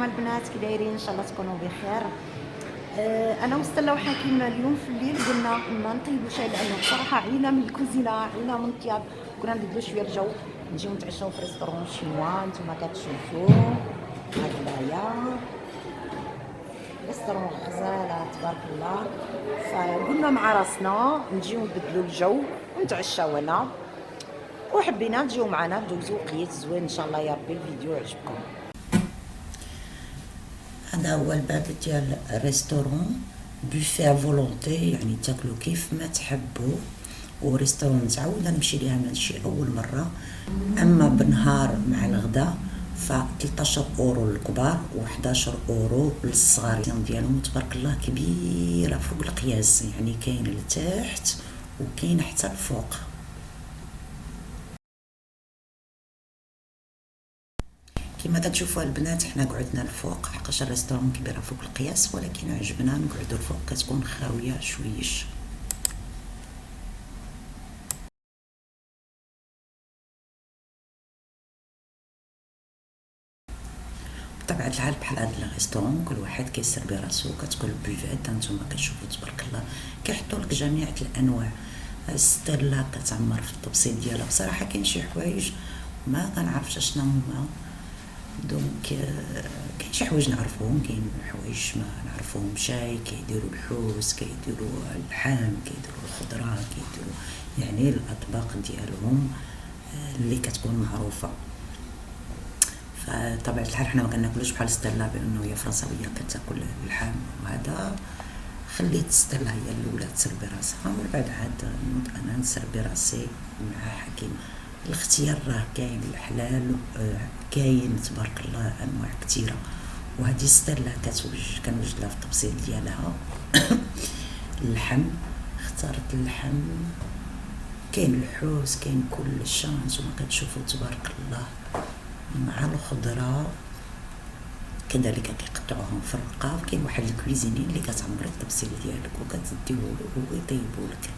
البنات كي دايرين؟ ان شاء الله تكونوا بخير. انا وستلا وحكيم اليوم في الليل قلنا ما نطيبوا شاي لانه بصراحه عينا من الكوزينه، عينا من الطياب. كنا نبدلوا شويه الجو، نجيو نتعشاو في ريستورون شينوا. نتوما كتشوفوا هكذايا ريستورون غزاله تبارك الله. فقلنا مع راسنا نجيو نبدلوا الجو ونتعشاو هنا، وحبينا تجيو معنا ندوزو وقيت زوين. ان شاء الله يا ربي الفيديو يعجبكم. هذا هو الباب ديال ريستورون بوفيه فولونتي، يعني تاكلوا كيف ما تحبوا. وريستورون متعوده نمشي ليها ماشي اول مره. اما بالنهار مع الغداء ف 13 اورو للكبار و11 اورو للصغار ديالهم. تبارك الله كبيره فوق القياس، يعني كاين لتحت وكاين حتى الفوق. كما كتشوفوا البنات حنا قعدنا الفوق حقاش الريستورون كبيره فوق القياس، ولكن عجبنا نقعدوا الفوق، كتكون خاويه شويش. بطبيعه الحال بحال هاد الريستورون كل واحد كيسربي راسو، كتكون البوفيت نتوما كتشوفوا تبارك الله كيحطوا لك جميع الانواع. ستيلا كتعمر في التبسيط ديالها. بصراحه كاين شي حوايج ما كنعرفش شنو هما، دونك كاين شي حوايج نعرفوهم، كاين حوايج ما نعرفوهم. شاي كيديروا الحوس، كيديروا اللحم، كيديروا الخضره، كيديروا يعني الاطباق ديالهم اللي كتكون معروفه. فطبيعه الحال حنا ما كناكلوش بحال ستيلا بانه هي فرنساويه كتاكل اللحم، وهذا خليت ستيلا هي الاولى تسربي راسها، ومن بعد عاد انا نسربي راسي مع حكيم. الاختيار راه كاين الحلال، كاين تبارك الله انواع كثيره. وهذه ستيلا كنوجد لها في التبسيط ديالها اللحم، اختارت اللحم. كاين الحوس، كاين كل شيء نتوما كتشوفوا تبارك الله، مع الخضره كذلك كيقطعوهم في الرقاب. كاين واحد الكويزيني اللي كتعمر التبسيط ديالك وكتديوه ويطيبوا لك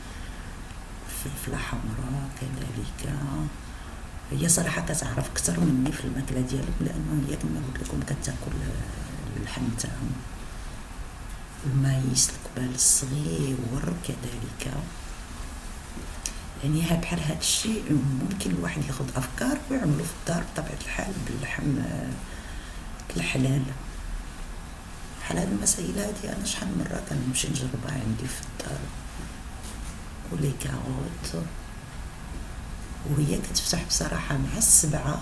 فلفله حمراء. كذلك هي صراحه كتعرف اكثر مني في الماكله ديالهم، لانه هي كما قلت لكم كتاكل اللحم تاعهم، المايس، القبال الصغير. كذلك يعني بحال هذا الشيء ممكن الواحد ياخذ افكار ويعملوا في الدار بطبيعه الحال باللحم الحلال. بحال هاد المسائل هادي انا شحال من مره كنمشي نجربها عندي في الدار. ولي كاروت، وهي كتفتح بصراحه مع السبعه،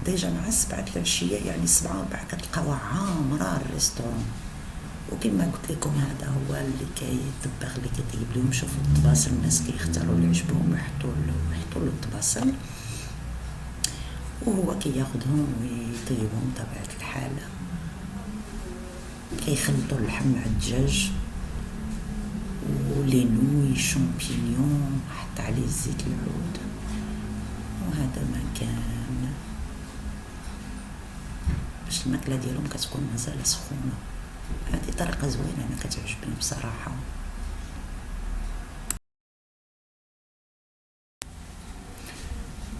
ديجا مع السبعه العشيه، يعني 7:04 كتلقاوها عامره الريستورون. وكما قلت لكم هذا هو اللي كيطبخ، اللي كيطيب لهم. شوفوا الطباسل، الناس كيختاروا اللي يعجبهم ويحطوا له الطباسل، وهو كياخذهم ويطيبهم بطبيعه الحال. كيخلطوا اللحم مع الدجاج ولينوي شامبينيون، حط عليه زيت العود. وهذا ما كان باش الماكله ديالهم كتكون مازال سخونه. هذه طريقه زوينه انا كتعجبني بصراحه.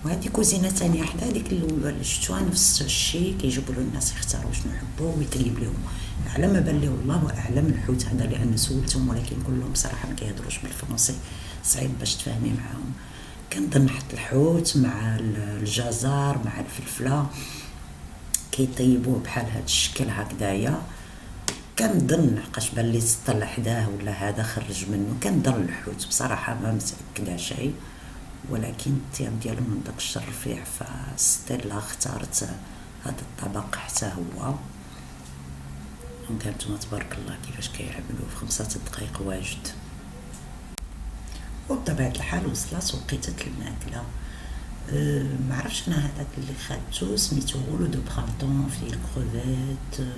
وهذه كوزينه ثانيه حدا هذيك الاولى اللي شفتوها، نفس الشيء كيجيبوا له الناس يختاروا شنو يحبوا ويطيب لهم. على ما بان لي والله اعلم الحوت هذا، لان سولتهم ولكن كلهم صراحه ما كيهضروش بالفرنسي، صعيب باش تفهمي معاهم. كنظن حط الحوت مع الجزر مع الفلفله، كيطيبوه بحال هذا الشكل هكذايا. كنظن حقاش بان لي طلع حداه ولا هذا خرج منه، كنظن الحوت بصراحه ما متاكده شيء، ولكن الطياب ديالهم من داك الشر رفيع. فستيلا اختارت هذا الطبق حتى هو. وكانتم تبارك الله كيفاش كيعملوه في 5 دقائق واجد. وبطبيعه الحال وصلت وقيته الماكله. ما عرفتش انا هذاك اللي خدته سميتو غولو دو برانتون، فيه الكروفيت،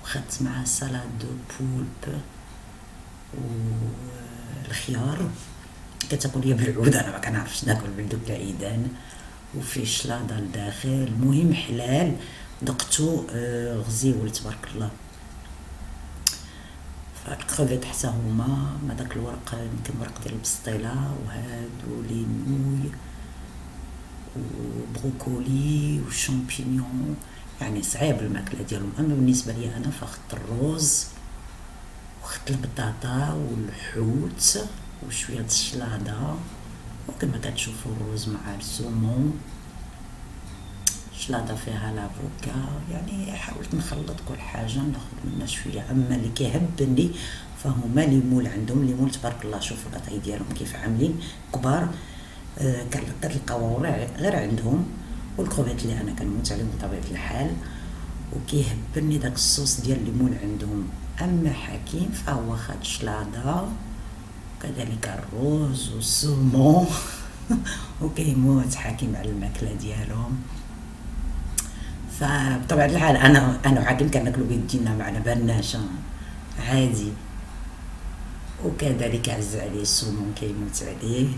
وخدت معاه سالاد دو بولب والخيار. كتاكل هي بالعود، انا ما كنعرفش ناكل بالدوك العيدان. وفيه شلاضه لداخل، المهم حلال. دقتو غزيول تبارك الله. فالكروفيت حتى هما مع داك الورق، يمكن ورق ديال البسطيله، وهادو ليموي وبروكولي وشامبينيون. يعني صعيب الماكله ديالهم. اما بالنسبه لي انا فاخدت الروز وخدت البطاطا والحوت وشويه الشلاضه، وكما كتشوفوا الروز مع السومون، شلاضه فيها لافوكا، يعني حاولت نخلط كل حاجه ناخذ منها شويه. اما اللي كيهبني فهما ليمول، عندهم ليمول تبارك الله. شوفوا لاطاي ديالهم كيف عاملين كبار، كتلقاو غير عندهم. والكروفيت اللي انا كنموت عليهم بطبيعه الحال، وكيهبني داك الصوص ديال الليمون عندهم. اما حكيم فهو خد شلاضه وكذلك الروز والسومون وكيموت حكيم على الماكله ديالهم. فبطبيعه الحال انا وحكيم كناكلو بيدينا معنا بناشه عادي، وكذلك عز عليه السومون كيموت عليه.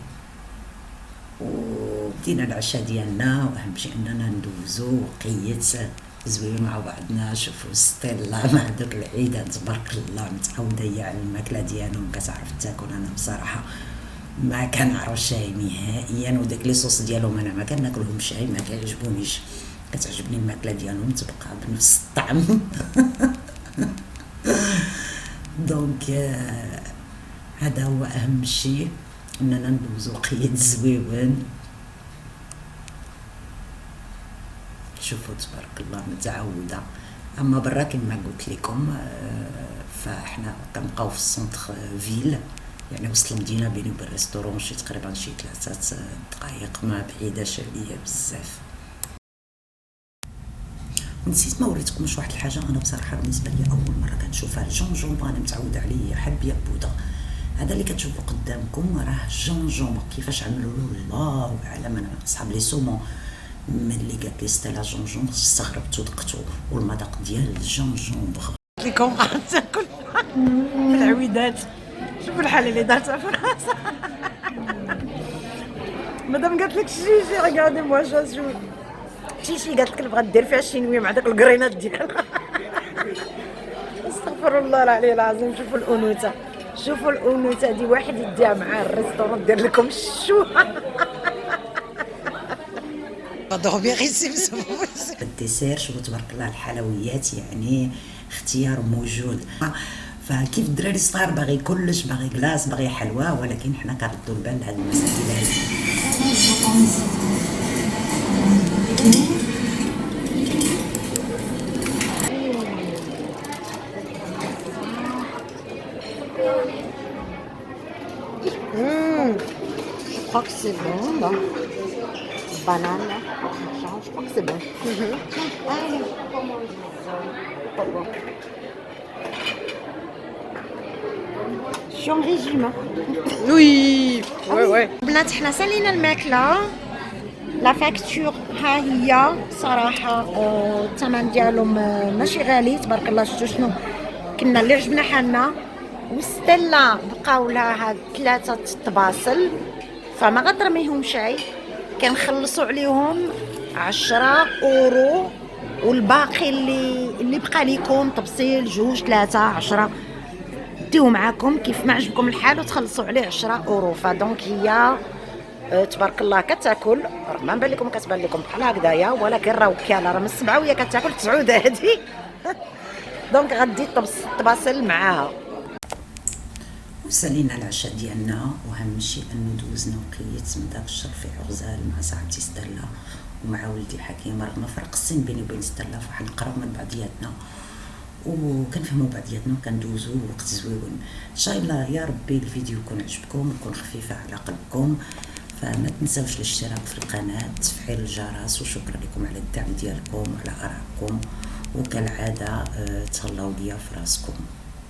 وبدينا العشاء ديالنا، واهم شيء اننا ندوزو وقيت زوين مع بعضنا. شوفوا ستيلا مع دوك العيدات تبارك الله متعوده هي على الماكله ديالهم، كتعرف تاكل. انا بصراحه ما كنعرف شاي نهائيا، وداك لي صوص ديالهم انا ما كناكلهم شاي، ما كيعجبونيش. كتعجبني الماكله ديالهم تبقى بنفس الطعم دونك هذا هو اهم شيء، اننا ندوزو قيد زويون. شوفوا تبارك الله متعوده. اما برا كما قلت لكم فاحنا كنبقاو في السونتر فيل، يعني وسط المدينه، بيني وبين الريستورون شي تقريبا شي 3 دقائق، ما بعيداش عليا بزاف. ونسيت ما وريتكمش واحد الحاجه. انا بصراحه بالنسبه لي اول مره كنشوفها الجونجوم، انا متعوده عليه حلبيه بوده. هذا اللي كتشوفوا قدامكم راه الجونجوم. كيفاش عملوا له الله اعلم. انا اصحاب لي سومون ملي قالت لي ستيلا جونجوم استغربت ودقتو، والمذاق ديال الجونجوم لكم تاكل في العويدات. شوفوا الحاله اللي دارتها في راسها. مادام قالت لك شي ريغاردي موا شوف شي قالت لك بغات دير فيها شينوي مع داك الكرينات ديالها. استغفر الله العلي العظيم. شوفوا الانوثه، شوفوا الانوثه دي، واحد يديها معاه الريستورون دير لكم الشو. الديسير شوفوا تبارك الله الحلويات، يعني اختيار موجود. فكيف الدراري الصغار باغي كلش، باغي كلاص، باغي حلوى، ولكن حنا كنردوا البال لهاد المسائل هادي. Je crois que c'est bon là. Banane là. Je crois que c'est bon. Allez. Pas bon. Je suis en régime. Oui, ouais. بنات حنا سالينا الماكله. لا فاكتور ها هي صراحه الثمن ديالهم ماشي غالي تبارك الله. شفتوا شنو كنا اللي عجبنا حالنا. وستيلا بقاو لها هاد 3 طباصل، فما غترميهم شي، كنخلصوا عليهم 10 اورو، والباقي اللي بقى لكم طبسيل 2 3 10 ديو معاكم كيف ما عجبكم الحال وتخلصوا عليه 10 اورو. فدونك هي تبارك الله كتاكل، راه ما نبان لكم كتبان لكم بحال هكذايا، ولكن راه وكاله راه من 7 وهي كتاكل 9 هادي. دونك غدي الطباصل معاها. وسالينا العشاء ديالنا، واهم شيء انه دوزنا وقيت من داك الشهر في عغزال مع صاحبتي ستيلا ومع ولدي حكيم. رغم فرق السن بيني وبين ستيلا فحنقراو من بعضياتنا وكنفهموا بعضياتنا وكندوزو وقت زويون. ان شاء الله يا ربي الفيديو يكون عجبكم ويكون خفيفه على قلبكم. فما تنساوش الاشتراك في القناه، تفعيل الجرس، وشكرا لكم على الدعم ديالكم وعلى ارائكم. وكالعاده تهلاو ليا في راسكم.